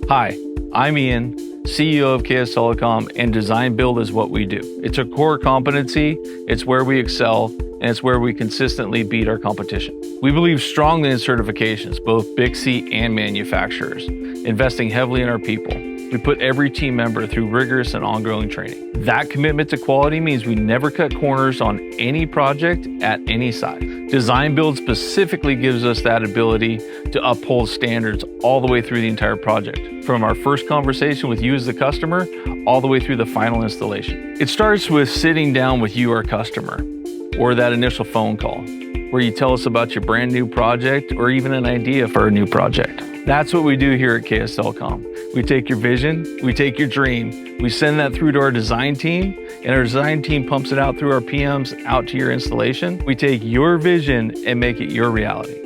Hi, I'm Ian, CEO of KS Telecom, and design build is what we do. It's a core competency, it's where we excel, and it's where we consistently beat our competition. We believe strongly in certifications, both BICSI and manufacturers, investing heavily in our people. We put every team member through rigorous and ongoing training. That commitment to quality means we never cut corners on any project at any size. Design build specifically gives us that ability to uphold standards all the way through the entire project, from our first conversation with you as the customer, all the way through the final installation. It starts with sitting down with you, our customer, or that initial phone call, where you tell us about your brand new project or even an idea for a new project. That's what we do here at KS Telecom. We take your vision, we take your dream, we send that through to our design team, and our design team pumps it out through our PMs out to your installation. We take your vision and make it your reality.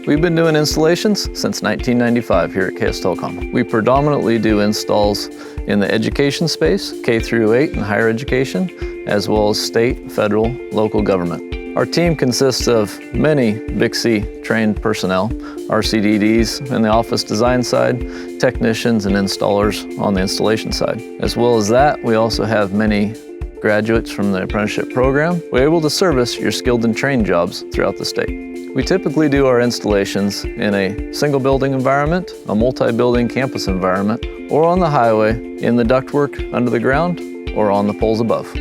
We've been doing installations since 1995 here at KS Telecom. We predominantly do installs in the education space, K through 8 and higher education, as well as state, federal, local government. Our team consists of many BICSI trained personnel, RCDDs in the office design side, technicians and installers on the installation side. As well as that, we also have many graduates from the apprenticeship program. We're able to service your skilled and trained jobs throughout the state. We typically do our installations in a single building environment, a multi-building campus environment, or on the highway, in the ductwork under the ground, or on the poles above.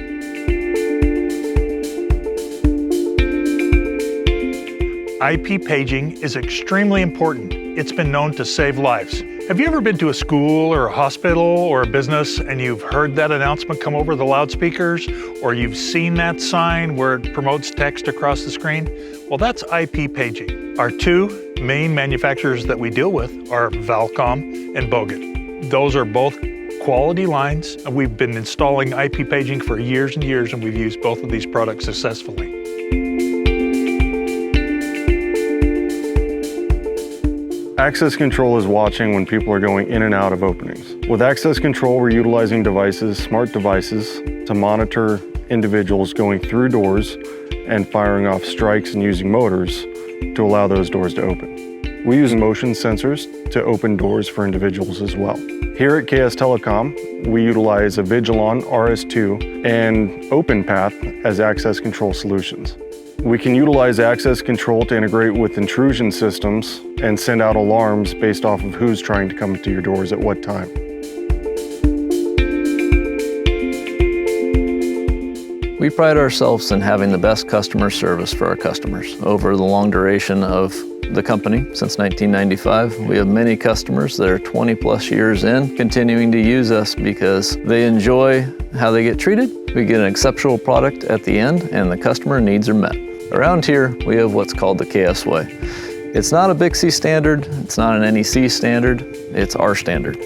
IP paging is extremely important. It's been known to save lives. Have you ever been to a school or a hospital or a business and you've heard that announcement come over the loudspeakers, or you've seen that sign where it promotes text across the screen? Well, that's IP paging. Our two main manufacturers that we deal with are Valcom and Bogut. Those are both quality lines. We've been installing IP paging for years and years, and we've used both of these products successfully. Access control is watching when people are going in and out of openings. With access control, we're utilizing devices, smart devices, to monitor individuals going through doors and firing off strikes and using motors to allow those doors to open. We use motion sensors to open doors for individuals as well. Here at KS Telecom, we utilize a Vigilon RS2 and OpenPath as access control solutions. We can utilize access control to integrate with intrusion systems and send out alarms based off of who's trying to come to your doors at what time. We pride ourselves in having the best customer service for our customers. Over the long duration of the company, since 1995, we have many customers that are 20 plus years in, continuing to use us because they enjoy how they get treated. We get an exceptional product at the end, and the customer needs are met. Around here, we have what's called the KS way. It's not a BICSI standard, it's not an NEC standard, it's our standard.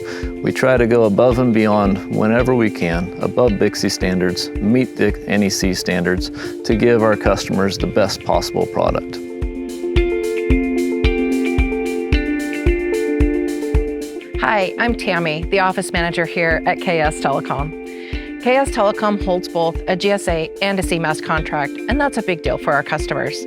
We try to go above and beyond whenever we can, above BICSI standards, meet the NEC standards to give our customers the best possible product. Hi, I'm Tammy, the office manager here at KS Telecom. KS Telecom holds both a GSA and a CMAS contract, and that's a big deal for our customers.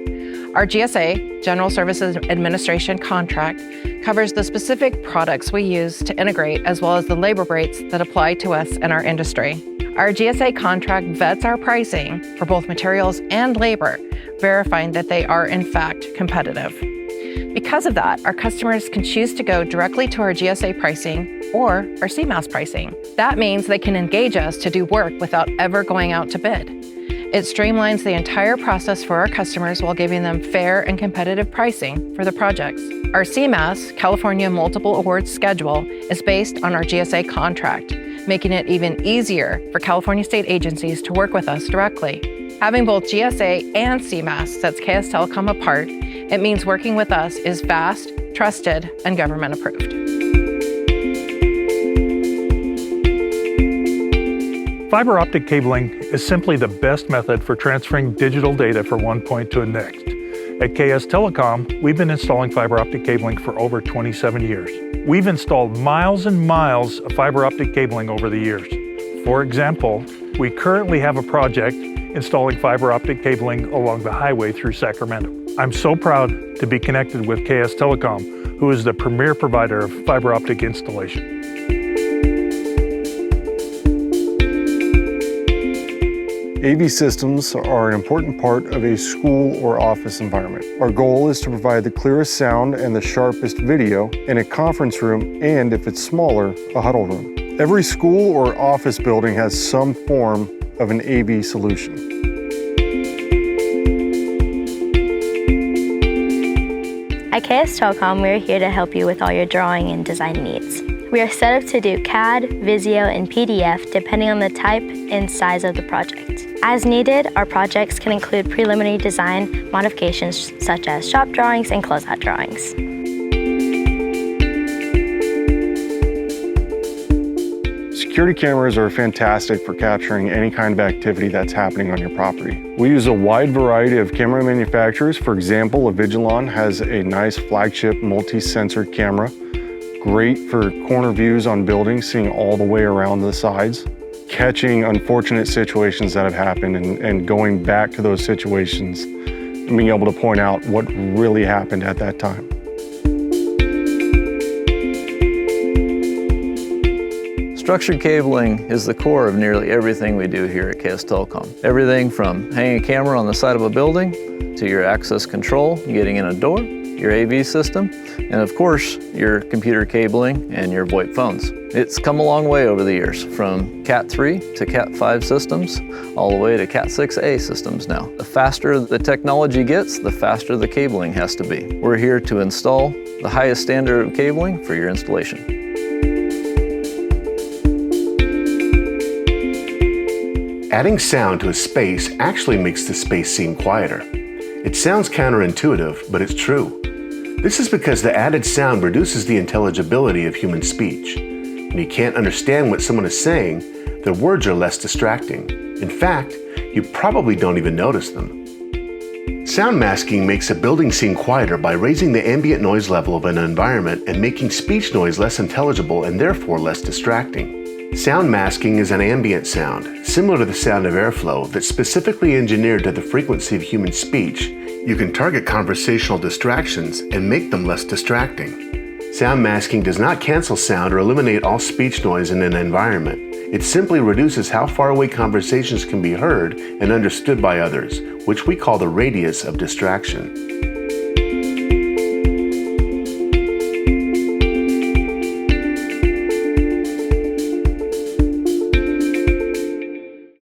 Our GSA, General Services Administration contract, covers the specific products we use to integrate, as well as the labor rates that apply to us in our industry. Our GSA contract vets our pricing for both materials and labor, verifying that they are in fact competitive. Because of that, our customers can choose to go directly to our GSA pricing or our CMAS pricing. That means they can engage us to do work without ever going out to bid. It streamlines the entire process for our customers while giving them fair and competitive pricing for the projects. Our CMAS, California Multiple Awards Schedule, is based on our GSA contract, making it even easier for California state agencies to work with us directly. Having both GSA and CMAS sets KS Telecom apart. It means working with us is fast, trusted, and government approved. Fiber optic cabling is simply the best method for transferring digital data from one point to the next. At KS Telecom, we've been installing fiber optic cabling for over 27 years. We've installed miles and miles of fiber optic cabling over the years. For example, we currently have a project installing fiber optic cabling along the highway through Sacramento. I'm so proud to be connected with KS Telecom, who is the premier provider of fiber optic installation. AV systems are an important part of a school or office environment. Our goal is to provide the clearest sound and the sharpest video in a conference room, and if it's smaller, a huddle room. Every school or office building has some form of an AV solution. At KS Telecom, we're here to help you with all your drawing and design needs. We are set up to do CAD, Visio, and PDF depending on the type and size of the project. As needed, our projects can include preliminary design modifications such as shop drawings and closeout drawings. Security cameras are fantastic for capturing any kind of activity that's happening on your property. We use a wide variety of camera manufacturers. For example, Avigilon has a nice flagship multi-sensor camera. Great for corner views on buildings, seeing all the way around the sides, catching unfortunate situations that have happened and going back to those situations and being able to point out what really happened at that time. Structured cabling is the core of nearly everything we do here at KS Telecom. Everything from hanging a camera on the side of a building to your access control, getting in a door, your AV system, and of course, your computer cabling and your VoIP phones. It's come a long way over the years, from Cat 3 to Cat 5 systems, all the way to Cat 6A systems now. The faster the technology gets, the faster the cabling has to be. We're here to install the highest standard of cabling for your installation. Adding sound to a space actually makes the space seem quieter. It sounds counterintuitive, but it's true. This is because the added sound reduces the intelligibility of human speech. When you can't understand what someone is saying, their words are less distracting. In fact, you probably don't even notice them. Sound masking makes a building seem quieter by raising the ambient noise level of an environment and making speech noise less intelligible and therefore less distracting. Sound masking is an ambient sound, similar to the sound of airflow, that's specifically engineered to the frequency of human speech. You can target conversational distractions and make them less distracting. Sound masking does not cancel sound or eliminate all speech noise in an environment. It simply reduces how far away conversations can be heard and understood by others, which we call the radius of distraction.